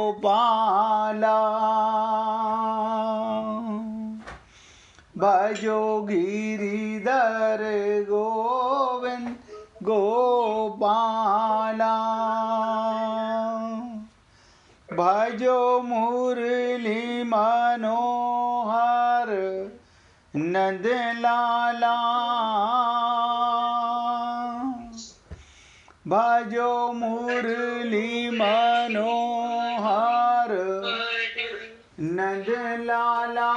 गोपाला भजो गिरिधर गोविंद गोपाला भजो मुरली मनोहर नंद लाला भजो मुरली मनोहर नंद लाला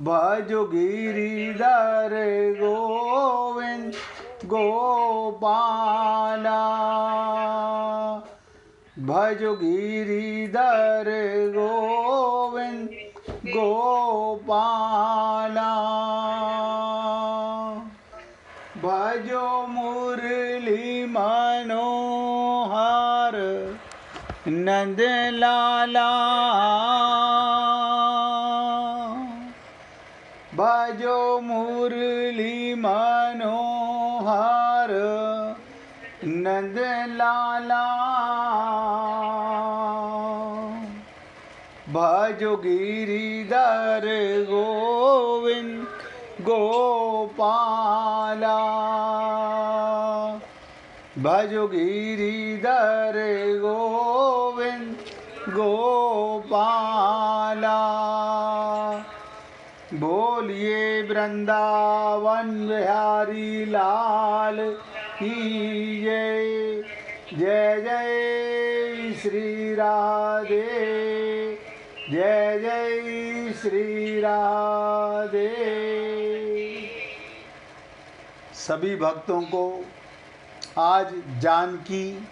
भजो गिरिधर गोविंद गोपाला भजो गिरिधर गोविंद गोपाला भजो मुरली मनोहर नंद लाला भजो मुरली मनोहर नंद लाला भजो गिरिधर गोविंद गोपाला भजो गिरिधर गोविंद गोपाला बोलिए वृंदावन बिहारी लाल की जय। जय जय श्री राधे जय जय श्री राधे। सभी भक्तों को आज जानकी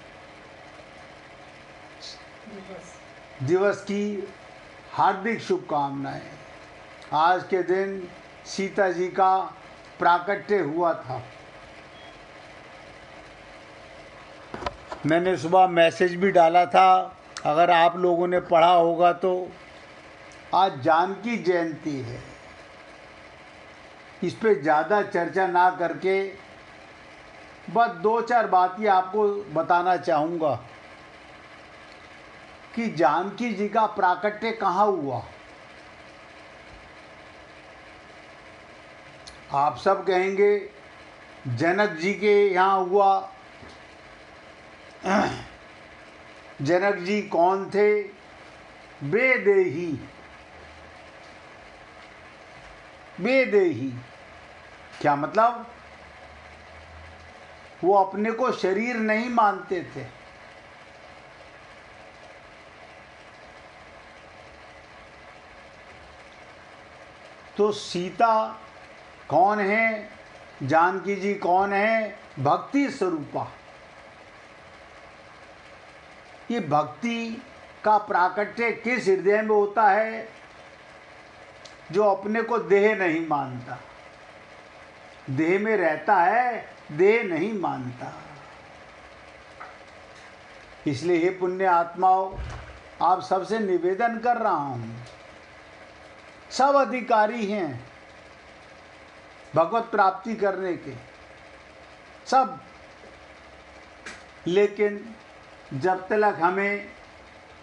दिवस की हार्दिक शुभकामनाएं। आज के दिन सीता जी का प्राकट्य हुआ था। मैंने सुबह मैसेज भी डाला था, अगर आप लोगों ने पढ़ा होगा तो। आज जानकी जयंती है, इस पे ज़्यादा चर्चा ना करके बस दो चार बातें आपको बताना चाहूँगा कि जानकी जी का प्राकट्य कहाँ हुआ। आप सब कहेंगे जनक जी के यहाँ हुआ। जनक जी कौन थे? बेदेही। बेदेही क्या मतलब? वो अपने को शरीर नहीं मानते थे। तो सीता कौन है? जानकी जी कौन है? भक्ति स्वरूपा। ये भक्ति का प्राकट्य किस हृदय में होता है? जो अपने को देह नहीं मानता। देह में रहता है, देह नहीं मानता। इसलिए हे पुण्य आत्माओं, आप सबसे निवेदन कर रहा हूं, सब अधिकारी हैं भगवत प्राप्ति करने के, सब। लेकिन जब तक हमें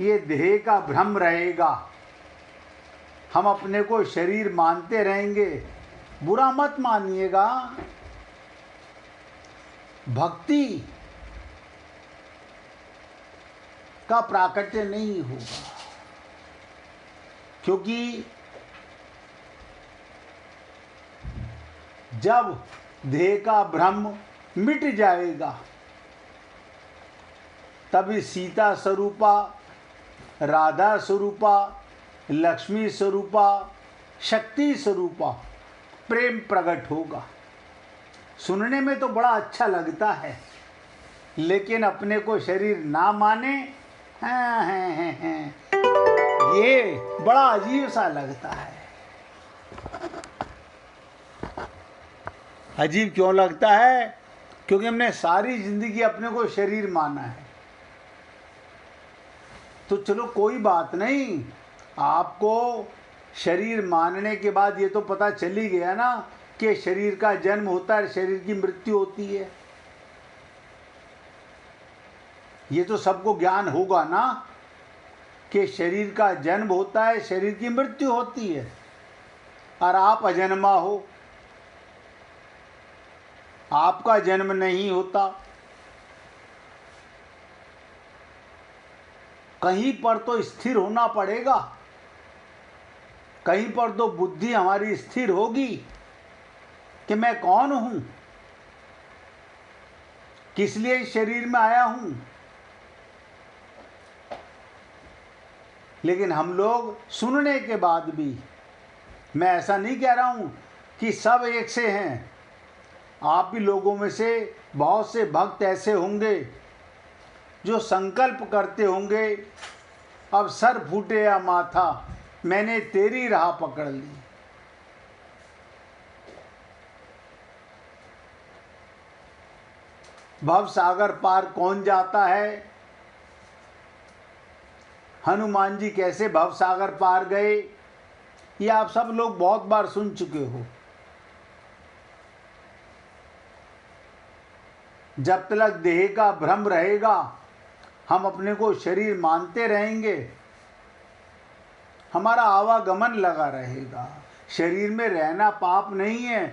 ये देह का भ्रम रहेगा, हम अपने को शरीर मानते रहेंगे। बुरा मत मानिएगा, भक्ति का प्राकट्य नहीं होगा। क्योंकि जब देह का भ्रम मिट जाएगा, तभी सीता स्वरूपा, राधा स्वरूपा, लक्ष्मी स्वरूपा, शक्ति स्वरूपा प्रेम प्रकट होगा। सुनने में तो बड़ा अच्छा लगता है, लेकिन अपने को शरीर ना माने, ये बड़ा अजीब सा लगता है। अजीब क्यों लगता है? क्योंकि हमने सारी जिंदगी अपने को शरीर माना है। तो चलो कोई बात नहीं, आपको शरीर मानने के बाद ये तो पता चल ही गया ना कि शरीर का जन्म होता है, शरीर की मृत्यु होती है। ये तो सबको ज्ञान होगा ना कि शरीर का जन्म होता है, शरीर की मृत्यु होती है, और आप अजन्मा हो, आपका जन्म नहीं होता। कहीं पर तो स्थिर होना पड़ेगा, कहीं पर तो बुद्धि हमारी स्थिर होगी कि मैं कौन हूं, किस लिए इस शरीर में आया हूं। लेकिन हम लोग सुनने के बाद भी, मैं ऐसा नहीं कह रहा हूं कि सब एक से हैं, आप भी लोगों में से बहुत से भक्त ऐसे होंगे जो संकल्प करते होंगे, अब सर फूटे या माथा, मैंने तेरी राह पकड़ ली। भव सागर पार कौन जाता है? हनुमान जी कैसे भव सागर पार गए, ये आप सब लोग बहुत बार सुन चुके हो। जब तक देह का भ्रम रहेगा, हम अपने को शरीर मानते रहेंगे, हमारा आवागमन लगा रहेगा। शरीर में रहना पाप नहीं है,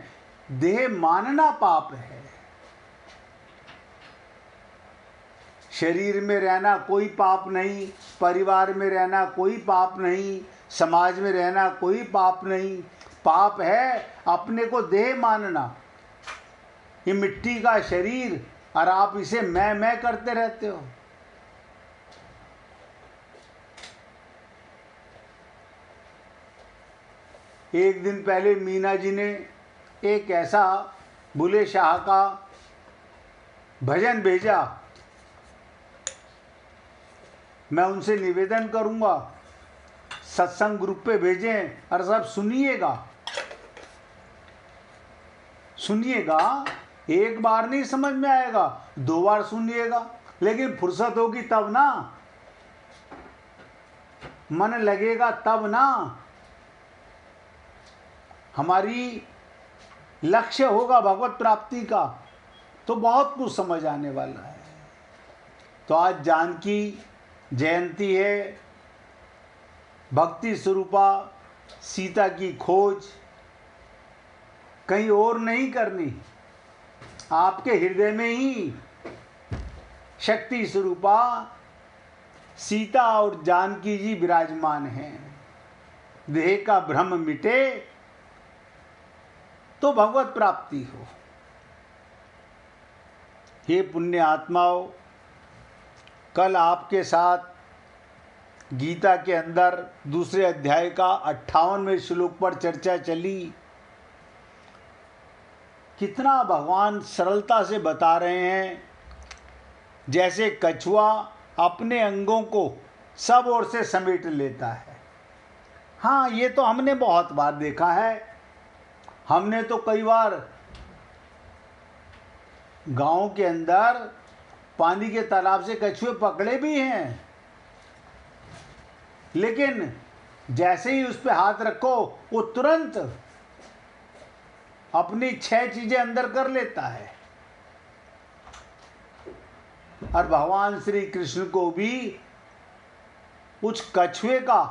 देह मानना पाप है। शरीर में रहना कोई पाप नहीं, परिवार में रहना कोई पाप नहीं, समाज में रहना कोई पाप नहीं। पाप है अपने को देह मानना। ये मिट्टी का शरीर और आप इसे मैं करते रहते हो। एक दिन पहले मीना जी ने एक ऐसा बुले शाह का भजन भेजा। मैं उनसे निवेदन करूंगा सत्संग ग्रुप पे भेजें और सब सुनिएगा। सुनिएगा, एक बार नहीं समझ में आएगा, 2 बार सुनिएगा, लेकिन फुर्सत होगी तब ना, मन लगेगा तब ना, हमारी लक्ष्य होगा भगवत प्राप्ति का, तो बहुत कुछ समझ आने वाला है। तो आज जानकी जयंती है, भक्ति स्वरूपा सीता की खोज कहीं और नहीं करनी, आपके हृदय में ही शक्ति स्वरूपा सीता और जानकी जी विराजमान हैं। देह का भ्रम मिटे तो भगवत प्राप्ति हो। हे पुण्य आत्माओं, कल आपके साथ गीता के अंदर दूसरे अध्याय का 58वें श्लोक पर चर्चा चली। कितना भगवान सरलता से बता रहे हैं, जैसे कछुआ अपने अंगों को सब ओर से समेट लेता है। हाँ, ये तो हमने बहुत बार देखा है। हमने तो कई बार गांव के अंदर पानी के तालाब से कछुए पकड़े भी हैं, लेकिन जैसे ही उस पे हाथ रखो वो तुरंत अपनी 6 चीजें अंदर कर लेता है। और भगवान श्री कृष्ण को भी उस कछुए का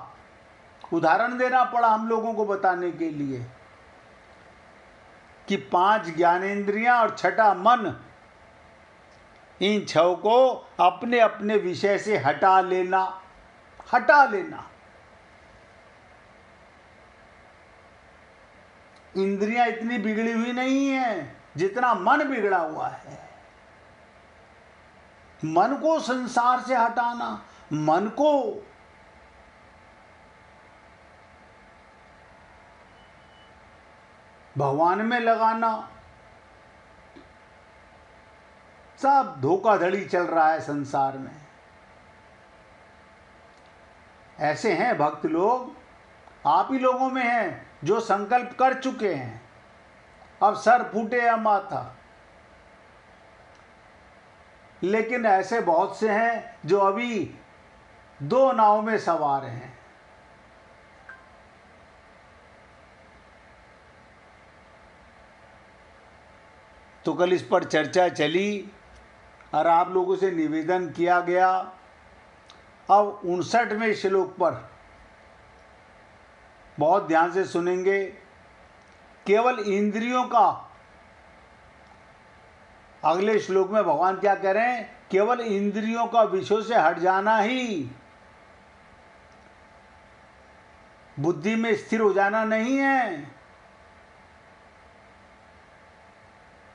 उदाहरण देना पड़ा हम लोगों को बताने के लिए कि 5 ज्ञानेंद्रियां और 6ठा मन, इन 6 को अपने अपने विषय से हटा लेना। इंद्रियां इतनी बिगड़ी हुई नहीं है जितना मन बिगड़ा हुआ है। मन को संसार से हटाना, मन को भगवान में लगाना, सब धोखाधड़ी चल रहा है संसार में। ऐसे हैं भक्त लोग, आप ही लोगों में हैं जो संकल्प कर चुके हैं, अब सर फूटे या माथा। लेकिन ऐसे बहुत से हैं जो अभी 2 नाव में सवार हैं। तो कल इस पर चर्चा चली और आप लोगों से निवेदन किया गया। अब 59वें श्लोक पर बहुत ध्यान से सुनेंगे। केवल इंद्रियों का, अगले श्लोक में भगवान क्या कह रहे हैं, केवल इंद्रियों का विषयों से हट जाना ही, बुद्धि में स्थिर हो जाना नहीं है।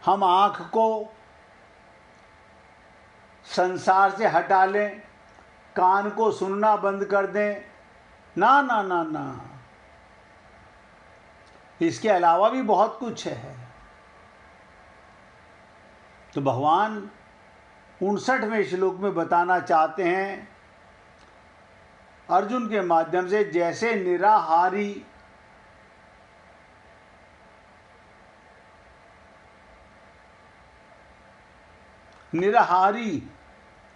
हम आंख को संसार से हटा लें, कान को सुनना बंद कर दें, ना ना ना ना, इसके अलावा भी बहुत कुछ है। तो भगवान 59वें श्लोक में बताना चाहते हैं अर्जुन के माध्यम से, जैसे निराहारी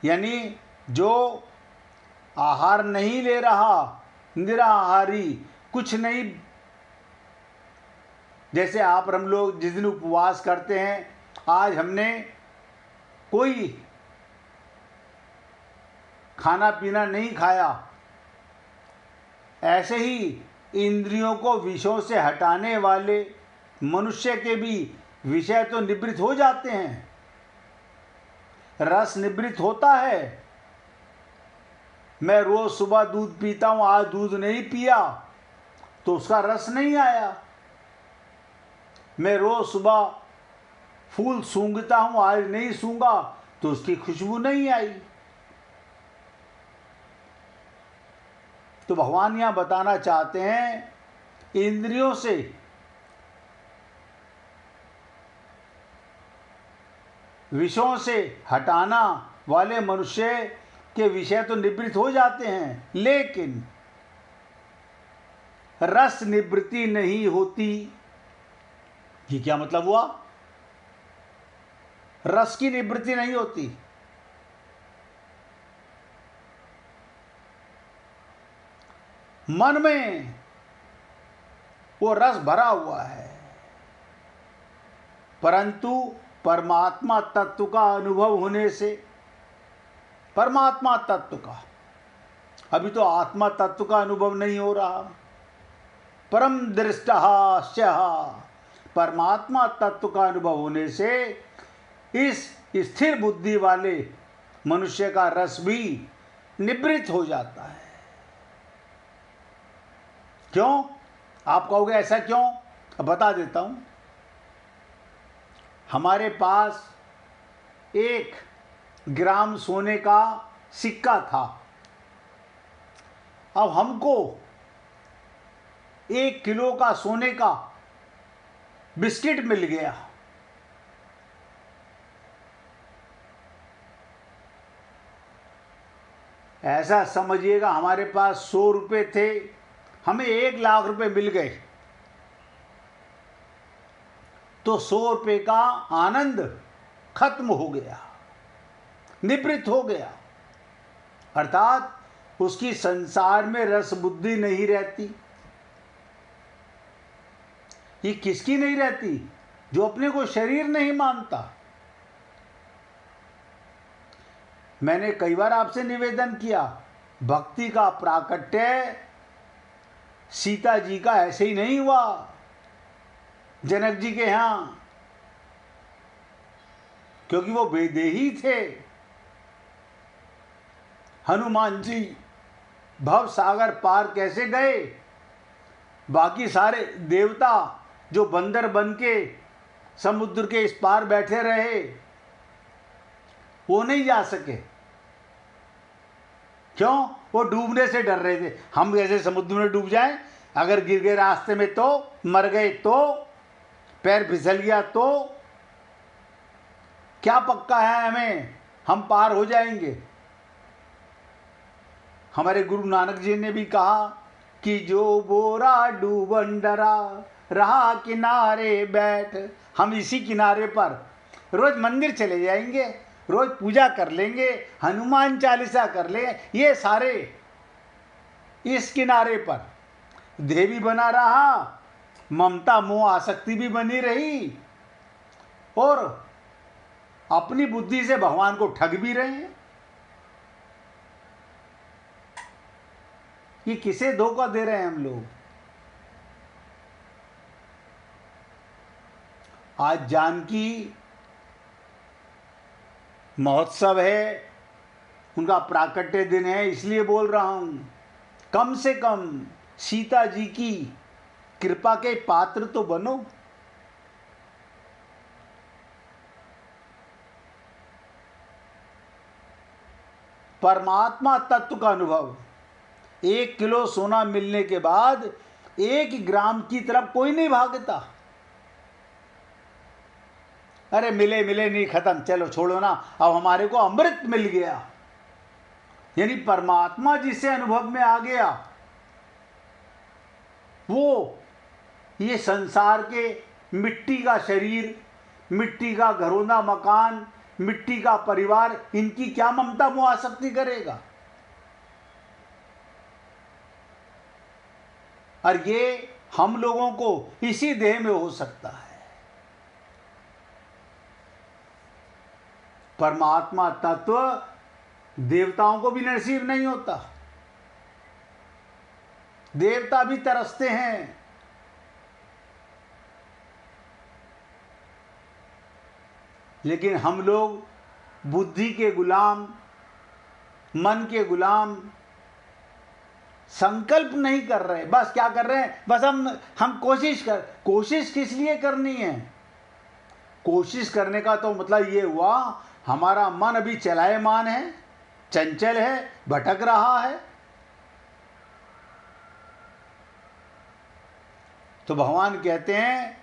यानी जो आहार नहीं ले रहा, निराहारी कुछ नहीं, जैसे आप हम लोग जिस दिन उपवास करते हैं, आज हमने कोई खाना पीना नहीं खाया, ऐसे ही इंद्रियों को विषयों से हटाने वाले मनुष्य के भी विषय तो निवृत्त हो जाते हैं, रस निवृत्त होता है। मैं रोज सुबह दूध पीता हूं, आज दूध नहीं पिया तो उसका रस नहीं आया। मैं रोज सुबह फूल सूंघता हूं, आज नहीं सूंघा तो उसकी खुशबू नहीं आई। तो भगवान यहां बताना चाहते हैं, इंद्रियों से विषयों से हटाना वाले मनुष्य के विषय तो निवृत्त हो जाते हैं, लेकिन रस निवृत्ति नहीं होती। ये क्या मतलब हुआ? रस की निवृत्ति नहीं होती। मन में वो रस भरा हुआ है, परंतु परमात्मा तत्व का अनुभव होने से, परमात्मा तत्व का, अभी तो आत्मा तत्व का अनुभव नहीं हो रहा। परम दृष्टः परमात्मा तत्व का अनुभव होने से इस स्थिर बुद्धि वाले मनुष्य का रस भी निवृत्त हो जाता है। क्यों? आप कहोगे ऐसा क्यों? अब बता देता हूं। हमारे पास 1 ग्राम सोने का सिक्का था, अब हमको 1 किलो का सोने का बिस्किट मिल गया। ऐसा समझिएगा हमारे पास 100 रुपये थे, हमें 1 लाख रुपए मिल गए, तो 100 रुपये का आनंद खत्म हो गया, निवृत्त हो गया। अर्थात उसकी संसार में रस बुद्धि नहीं रहती। ये किसकी नहीं रहती? जो अपने को शरीर नहीं मानता। मैंने कई बार आपसे निवेदन किया, भक्ति का प्राकट्य सीता जी का ऐसे ही नहीं हुआ, जनक जी के यहां, क्योंकि वो वैदेही थे। हनुमान जी भव सागर पार कैसे गए? बाकी सारे देवता जो बंदर बन के समुद्र के इस पार बैठे रहे, वो नहीं जा सके। क्यों? वो डूबने से डर रहे थे। हम ऐसे समुद्र में डूब जाएं, अगर गिर गए रास्ते में तो, मर गए तो, पैर फिसल गया तो क्या पक्का है हमें हम पार हो जाएंगे? हमारे गुरु नानक जी ने भी कहा कि जो बोरा डूबन डरा रहा किनारे बैठ। हम इसी किनारे पर रोज मंदिर चले जाएंगे, रोज पूजा कर लेंगे, हनुमान चालीसा कर ले, ये सारे इस किनारे पर देवी बना रहा, ममता मोह आसक्ति भी बनी रही, और अपनी बुद्धि से भगवान को ठग भी रहे हैं। कि किसे धोखा दे रहे हैं हम लोग। आज जानकी महोत्सव है, उनका प्राकट्य दिन है, इसलिए बोल रहा हूं, कम से कम सीता जी की कृपा के पात्र तो बनो। परमात्मा तत्व का अनुभव, 1 किलो सोना मिलने के बाद 1 ग्राम की तरफ कोई नहीं भागता। अरे मिले मिले नहीं, खत्म, चलो छोड़ो ना, अब हमारे को अमृत मिल गया। यानी परमात्मा जिसे अनुभव में आ गया, वो ये संसार के मिट्टी का शरीर, मिट्टी का घरौंदा मकान, मिट्टी का परिवार, इनकी क्या ममता मोह आसक्ति करेगा। और ये हम लोगों को इसी देह में हो सकता है। परमात्मा तत्व देवताओं को भी नसीब नहीं होता। देवता भी तरसते हैं। लेकिन हम लोग बुद्धि के गुलाम, मन के गुलाम, संकल्प नहीं कर रहे। बस क्या कर रहे हैं, बस हम कोशिश किस लिए करनी है। कोशिश करने का तो मतलब ये हुआ, हमारा मन अभी चलायमान है, चंचल है, भटक रहा है। तो भगवान कहते हैं,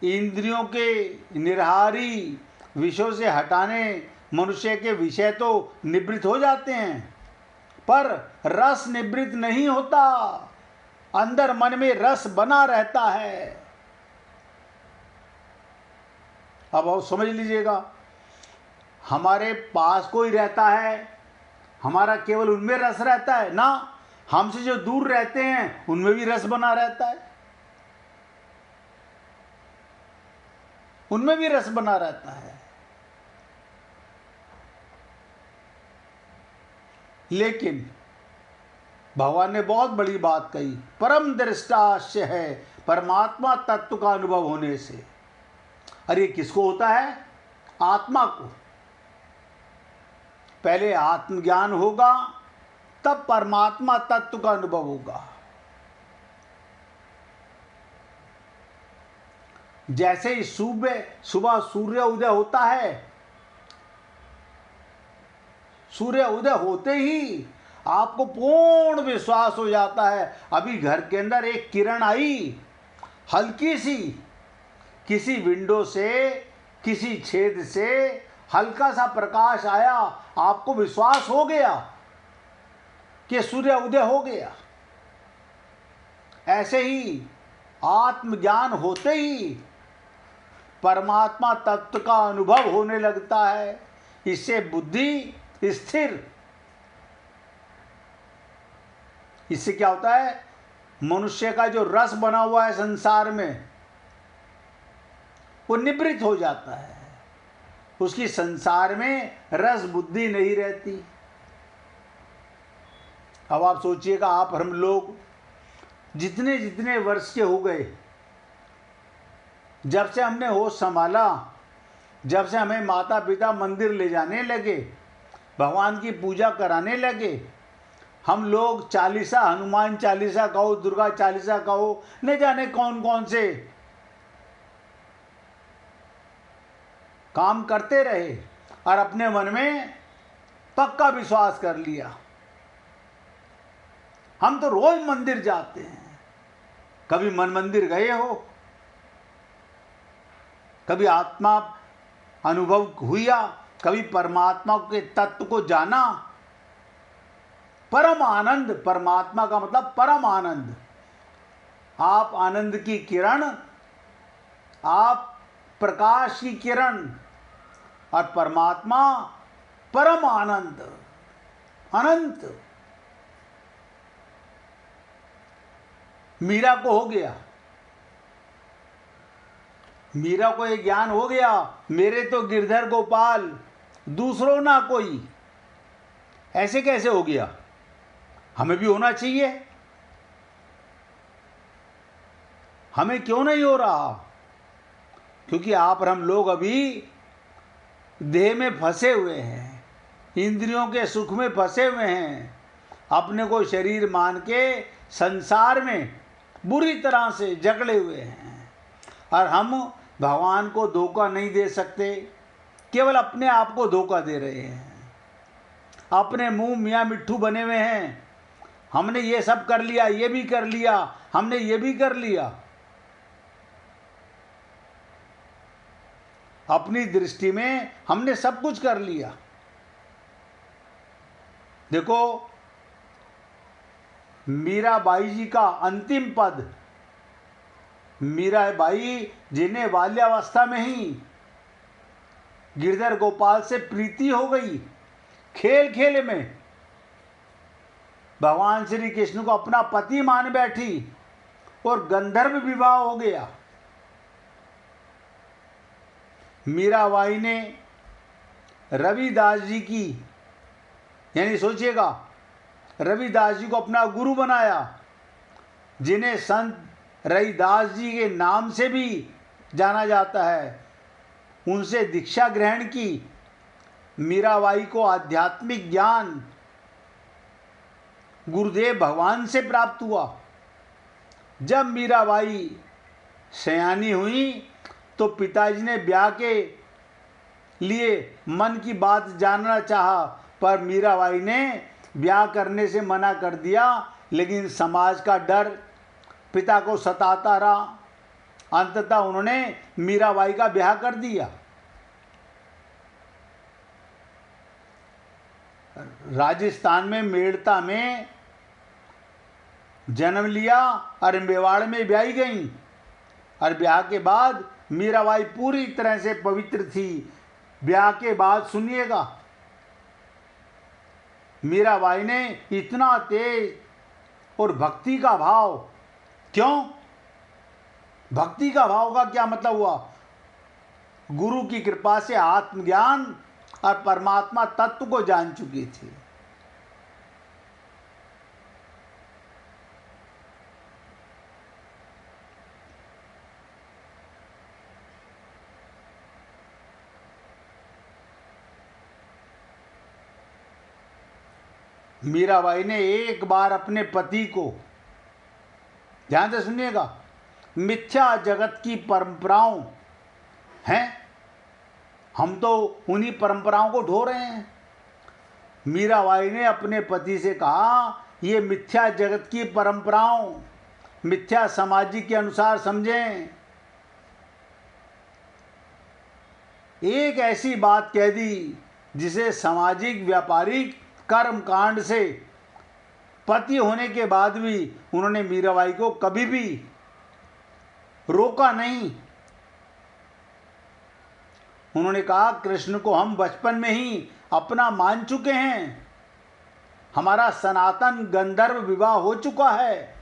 इंद्रियों के निर्हारी विषयों से हटाने मनुष्य के विषय तो निवृत्त हो जाते हैं, पर रस निवृत्त नहीं होता। अंदर मन में रस बना रहता है। अब आप समझ लीजिएगा, हमारे पास कोई रहता है, हमारा केवल उनमें रस रहता है ना, हमसे जो दूर रहते हैं उनमें भी रस बना रहता है, उनमें भी रस बना रहता है। लेकिन भगवान ने बहुत बड़ी बात कही, परम दृष्टास्य है परमात्मा तत्व का अनुभव होने से। अरे किसको होता है? आत्मा को। पहले आत्मज्ञान होगा, तब परमात्मा तत्व का अनुभव होगा। जैसे ही सुबह सूर्य उदय होता है, सूर्य उदय होते ही आपको पूर्ण विश्वास हो जाता है, अभी घर के अंदर एक किरण आई, हल्की सी, किसी विंडो से, किसी छेद से हल्का सा प्रकाश आया, आपको विश्वास हो गया कि सूर्य उदय हो गया। ऐसे ही आत्मज्ञान होते ही परमात्मा तत्व का अनुभव होने लगता है। इससे बुद्धि स्थिर, इससे क्या होता है, मनुष्य का जो रस बना हुआ है संसार में, वो निवृत्त हो जाता है। उसकी संसार में रस बुद्धि नहीं रहती। अब आप सोचिएगा, आप हम लोग जितने जितने वर्ष के हो गए, जब से हमने होश संभाला, जब से हमें माता पिता मंदिर ले जाने लगे, भगवान की पूजा कराने लगे, हम लोग चालीसा, हनुमान चालीसा कहो, दुर्गा चालीसा कहो, न जाने कौन कौन से काम करते रहे और अपने मन में पक्का विश्वास कर लिया। हम तो रोज मंदिर जाते हैं। कभी मन मंदिर गए हो? कभी आत्मा अनुभव हुआ? कभी परमात्मा के तत्व को जाना? परम आनंद, परमात्मा का मतलब परम आनंद। आप आनंद की किरण, आप प्रकाश की किरण, और परमात्मा परम आनंद, अनंत। मीरा को हो गया, मीरा को ये ज्ञान हो गया, मेरे तो गिरधर गोपाल, दूसरों ना कोई। ऐसे कैसे हो गया? हमें भी होना चाहिए। हमें क्यों नहीं हो रहा? क्योंकि आप और हम लोग अभी देह में फंसे हुए हैं, इंद्रियों के सुख में फंसे हुए हैं, अपने को शरीर मान के संसार में बुरी तरह से जकड़े हुए हैं। और हम भगवान को धोखा नहीं दे सकते, केवल अपने आप को धोखा दे रहे हैं। अपने मुंह मियाँ मिट्ठू बने हुए हैं, हमने ये सब कर लिया, ये भी कर लिया, हमने ये भी कर लिया। अपनी दृष्टि में हमने सब कुछ कर लिया। देखो मीराबाई जी का अंतिम पद, मीराबाई जिन्हें बाल्यावस्था में ही गिरधर गोपाल से प्रीति हो गई, खेल खेल में भगवान श्री कृष्ण को अपना पति मान बैठी और गंधर्व विवाह हो गया। मीराबाई ने रविदास जी की, यानी सोचिएगा, रविदास जी को अपना गुरु बनाया, जिन्हें संत रविदास जी के नाम से भी जाना जाता है। उनसे दीक्षा ग्रहण की। मीराबाई को आध्यात्मिक ज्ञान गुरुदेव भगवान से प्राप्त हुआ। जब मीराबाई सयानी हुई तो पिताजी ने ब्याह के लिए मन की बात जानना चाहा, पर मीराबाई ने ब्याह करने से मना कर दिया। लेकिन समाज का डर पिता को सताता रहा। अंततः उन्होंने मीराबाई का ब्याह कर दिया। राजस्थान में मेड़ता में जन्म लिया और मेवाड़ में ब्याही गई। और ब्याह के बाद मीराबाई पूरी तरह से पवित्र थी। ब्याह के बाद सुनिएगा, मीराबाई ने इतना तेज और भक्ति का भाव, क्यों? भक्ति का भाव का क्या मतलब हुआ? गुरु की कृपा से आत्मज्ञान और परमात्मा तत्व को जान चुकी थी। मीराबाई ने एक बार अपने पति को, ध्यान से सुनिएगा, मिथ्या जगत की परंपराओं हैं, हम तो उन्हीं परंपराओं को ढो रहे हैं। मीराबाई ने अपने पति से कहा, ये मिथ्या जगत की परंपराओं, मिथ्या सामाजिक के अनुसार समझें। एक ऐसी बात कह दी जिसे सामाजिक व्यापारिक कर्म कांड से पति होने के बाद भी उन्होंने मीराबाई को कभी भी रोका नहीं। उन्होंने कहा, कृष्ण को हम बचपन में ही अपना मान चुके हैं, हमारा सनातन गंधर्व विवाह हो चुका है।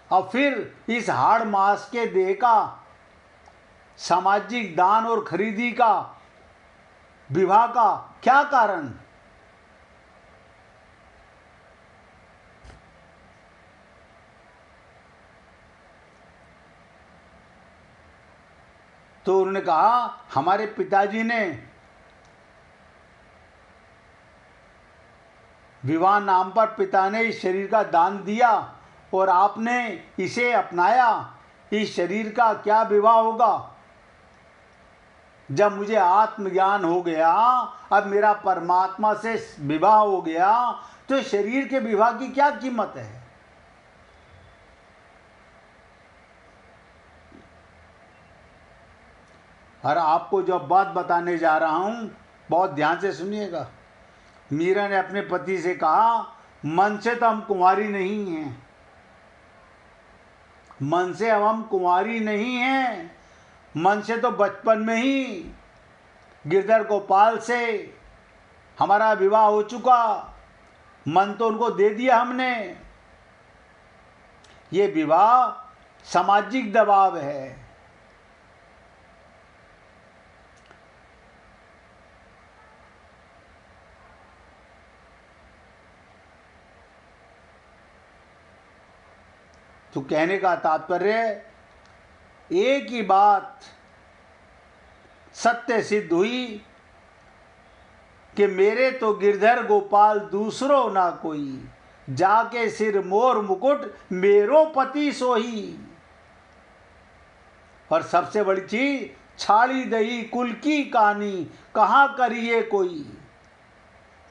अब फिर इस हाड़ मास के देह का सामाजिक दान और खरीदी का विवाह का क्या कारण? तो उन्होंने कहा, हमारे पिताजी ने विवाह नाम पर पिता ने इस शरीर का दान दिया और आपने इसे अपनाया। इस शरीर का क्या विवाह होगा? जब मुझे आत्मज्ञान हो गया, अब मेरा परमात्मा से विवाह हो गया, तो शरीर के विवाह की क्या कीमत है? और आपको जो बात बताने जा रहा हूं, बहुत ध्यान से सुनिएगा। मीरा ने अपने पति से कहा, मन से तो हम कुंवारी नहीं हैं, मन से हम कुंवारी नहीं हैं, मन से तो बचपन में ही गिरधर गोपाल से हमारा विवाह हो चुका, मन तो उनको दे दिया हमने, ये विवाह सामाजिक दबाव है। तो कहने का तात्पर्य एक ही बात सत्य सिद्ध हुई कि मेरे तो गिरधर गोपाल दूसरो ना कोई, जाके सिर मोर मुकुट मेरो पति सोही। और सबसे बड़ी चीज, छाड़ी दही कुल की कहानी कहाँ करिए कोई।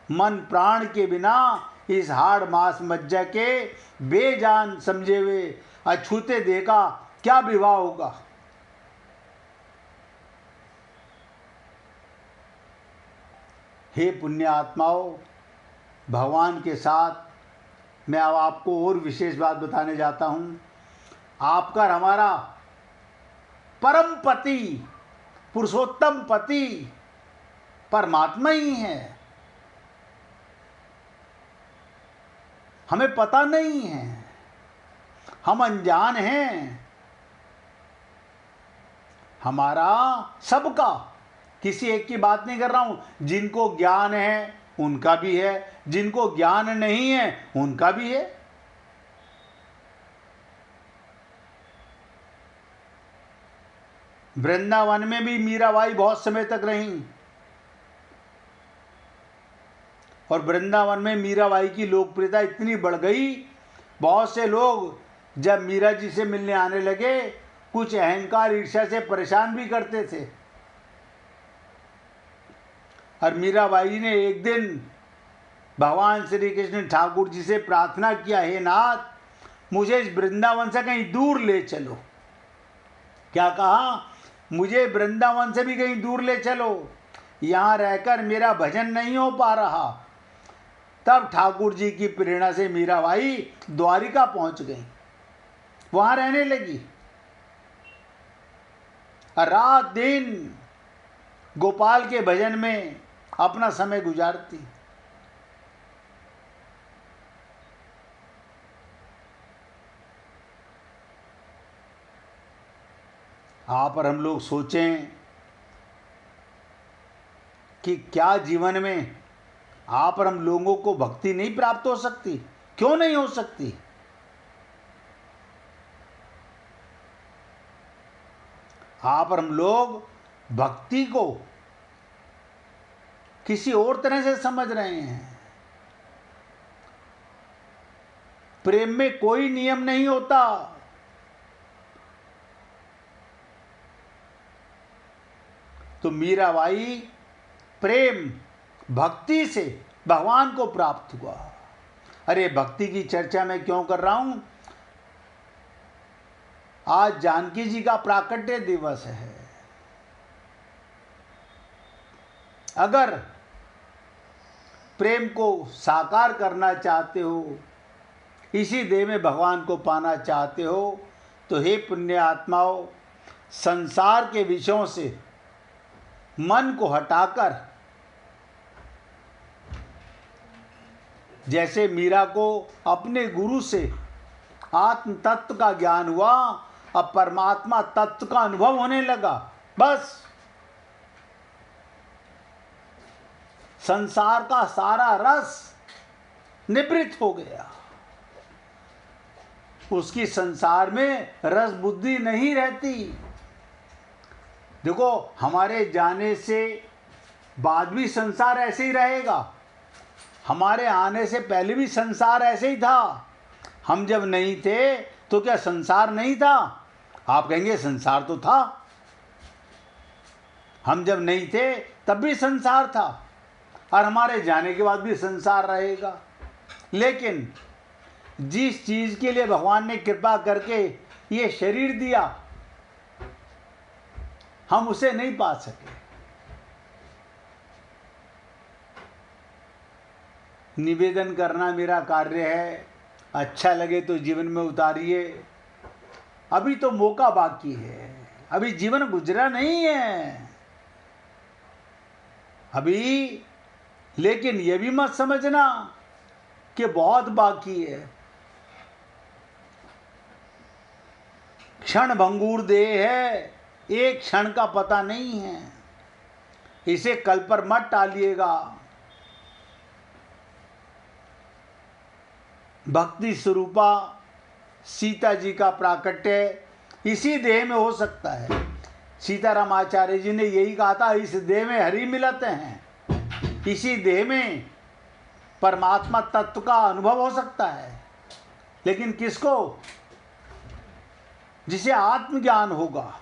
मन प्राण के बिना इस हाड़ मास मज्जा के बेजान समझे हुए अछूते देखा क्या विवाह होगा। हे पुण्य आत्माओं, भगवान के साथ मैं अब आपको और विशेष बात बताने जाता हूँ। आपका और हमारा परम पति, पुरुषोत्तम पति परमात्मा ही है। हमें पता नहीं है, हम अनजान हैं। हमारा सबका, किसी एक की बात नहीं कर रहा हूं। जिनको ज्ञान है उनका भी है, जिनको ज्ञान नहीं है उनका भी है। वृंदावन में भी मीराबाई बहुत समय तक रहीं और वृंदावन में मीराबाई की लोकप्रियता इतनी बढ़ गई, बहुत से लोग जब मीरा जी से मिलने आने लगे कुछ अहंकार ईर्ष्या से परेशान भी करते थे। और मीराबाई ने एक दिन भगवान श्री कृष्ण ठाकुर जी से प्रार्थना किया, हे नाथ मुझे इस वृंदावन से कहीं दूर ले चलो। क्या कहा? मुझे वृंदावन से भी कहीं दूर ले चलो, यहाँ रहकर मेरा भजन नहीं हो पा रहा। तब ठाकुर जी की प्रेरणा से मीराबाई द्वारिका पहुंच गई, वहां रहने लगी। रात दिन गोपाल के भजन में अपना समय गुजारती। आप और हम लोग सोचें कि क्या जीवन में आप और हम लोगों को भक्ति नहीं प्राप्त हो सकती? क्यों नहीं हो सकती? आप और हम लोग भक्ति को किसी और तरह से समझ रहे हैं। प्रेम में कोई नियम नहीं होता। तो मीराबाई प्रेम भक्ति से भगवान को प्राप्त हुआ। अरे भक्ति की चर्चा मैं क्यों कर रहा हूं? आज जानकी जी का प्राकट्य दिवस है। अगर प्रेम को साकार करना चाहते हो, इसी देह में भगवान को पाना चाहते हो, तो हे पुण्य आत्माओं, संसार के विषयों से मन को हटाकर, जैसे मीरा को अपने गुरु से आत्म तत्व का ज्ञान हुआ, अब परमात्मा तत्व का अनुभव होने लगा, बस संसार का सारा रस निवृत्त हो गया। उसकी संसार में रस बुद्धि नहीं रहती। देखो, हमारे जाने से बाद भी संसार ऐसे ही रहेगा, हमारे आने से पहले भी संसार ऐसे ही था। हम जब नहीं थे तो क्या संसार नहीं था? आप कहेंगे संसार तो था। हम जब नहीं थे तब भी संसार था, और हमारे जाने के बाद भी संसार रहेगा। लेकिन जिस चीज के लिए भगवान ने कृपा करके ये शरीर दिया, हम उसे नहीं पा सके। निवेदन करना मेरा कार्य है, अच्छा लगे तो जीवन में उतारिए। अभी तो मौका बाकी है, अभी जीवन गुजरा नहीं है अभी। लेकिन ये भी मत समझना कि बहुत बाकी है। क्षण भंगूर देह है, एक क्षण का पता नहीं है, इसे कल पर मत टालिएगा। भक्ति स्वरूपा सीता जी का प्राकट्य इसी देह में हो सकता है। सीताराम आचार्य जी ने यही कहा था, इस देह में हरि मिलते हैं, इसी देह में परमात्मा तत्व का अनुभव हो सकता है। लेकिन किसको? जिसे आत्मज्ञान होगा,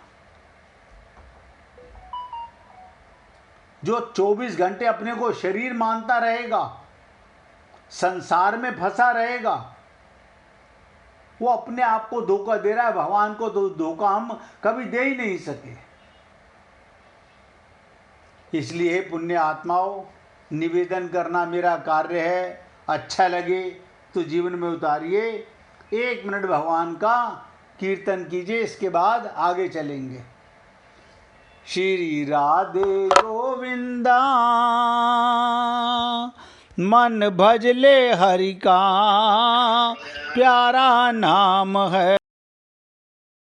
जो 24 घंटे अपने को शरीर मानता रहेगा, संसार में फंसा रहेगा, वो अपने आप को धोखा दे रहा है। भगवान को तो धोखा हम कभी दे ही नहीं सके। इसलिए पुण्य आत्माओं, निवेदन करना मेरा कार्य है। अच्छा लगे तो जीवन में उतारिए। 1 मिनट भगवान का कीर्तन कीजिए, इसके बाद आगे चलेंगे। श्री राधे गोविंदा मन भजले हरि का प्यारा नाम है।